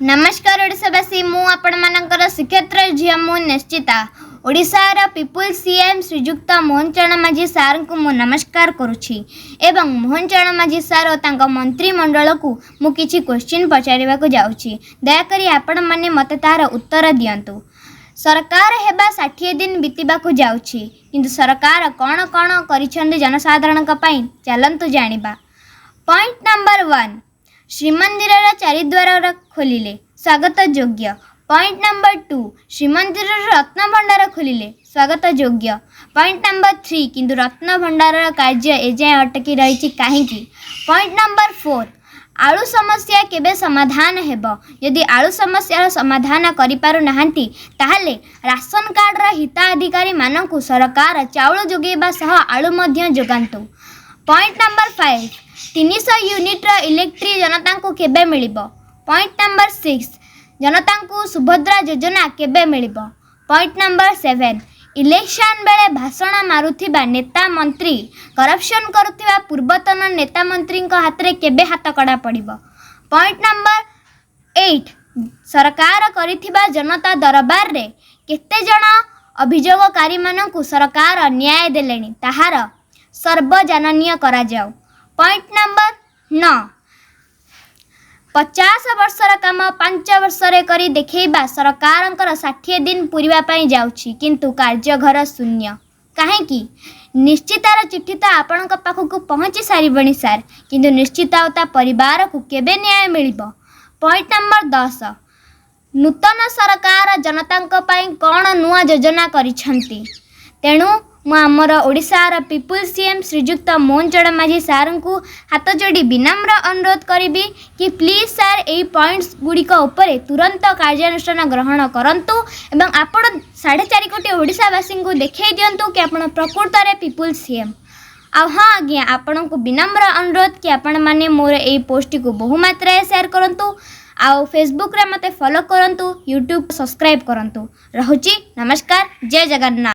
नमस्कार ओडिशावासी मु आपण मानकर श्रीक्षेत्र झिया मु निश्चिता ओडिशार पीपुल सीएम श्रीजुक्त मोहन चरण माझी सार को मु नमस्कार करुछि एवं मोहन चरण माझी सार और तांका मंत्रिमंडल को मु किछि क्वेश्चन पचारिबा को जाउछि। दयाकरी आपण माने मते तार उत्तर दियंतु। सरकार हेबा 60 दिन बीतबा को जाउछि किंतु सरकार कोन कोन करिछन्ते जनसाधारण का पई चलंतु जानिबा। पॉइंट नंबर 1 श्रीमंदिर चारिद्वार खोलिले स्वागत योग्य। पॉइंट नंबर 2 श्रीमंदिर रत्न भंडार खोलिले स्वागत योग्य। पॉइंट नंबर 3 किंतु रत्न भंडार कार्य एजाए अटकी रही कहीं। पॉइंट नंबर 4 आलू समस्या केबे समाधान हेबो। यदि आलू समस्या समाधान करि पारु नाहंती ताहले राशन कार्ड रा हिताधिकारी मानकु सरकार चाउल जोगेबा सह आलू मध्य जोगांतु। पॉइंट नंबर 5 300 यूनिट इलेक्ट्रिक जनता को केबे मिलिबो। पॉइंट नंबर 6 जनता को सुभद्रा योजना केबे मिलिबो। पॉइंट नंबर 7 इलेक्शन बेले भाषण मारुथिबा नेता मंत्री करप्शन करुथिबा पूर्वतन नेता मंत्री को हाथ रे केबे हाथ कड़ा पड़िबो। पॉइंट नंबर 8 सरकार करिथिबा जनता दरबार रे केते जण अभियोगकारी मानकु सरकार न्याय देलेनी ताहार सर्वजननीय करा जाओ। पॉइंट नंबर 9 50 वर्षर काम 5 वर्षरे करी देखैबा सरकारंकर 60 दिन पूरीबा पई जाउछि किंतु कार्यघर शून्य काहेकि। निश्चितार चिट्ठी तो आपण पाखक पहुँची सारिबणी सार किंतु निश्चिता परिवार को केबे न्याय मिलिबो। पॉइंट नंबर 10 नूतन सरकार जनता कौन नुआ योजना करिछंती तेणु मु आमर ओडिशार पीपुल सीएम श्रीजुक्त मोहन चरण माझी सार को हाथ जोड़ी विनम्र अनुरोध करी कि प्लीज सार यही पॉइंट्स गुड़िक उपरे तुरंत कार्यानुष्ठान ग्रहण करंतु एवं आपण 4.5 कोटी ओडिशावासी को देखै दियंतु कि आपण प्रकृत रे पीपुल सीएम। आ हाँ आज्ञा आपण को विनम्र अनुरोध कि आपण माने मोर यही पोस्ट को बहुमात्रा शेयर करंतु आउ फेसबुक रे मते फॉलो करंतु यूट्यूब सब्सक्राइब करंतु। रहुची नमस्कार जय जगन्नाथ।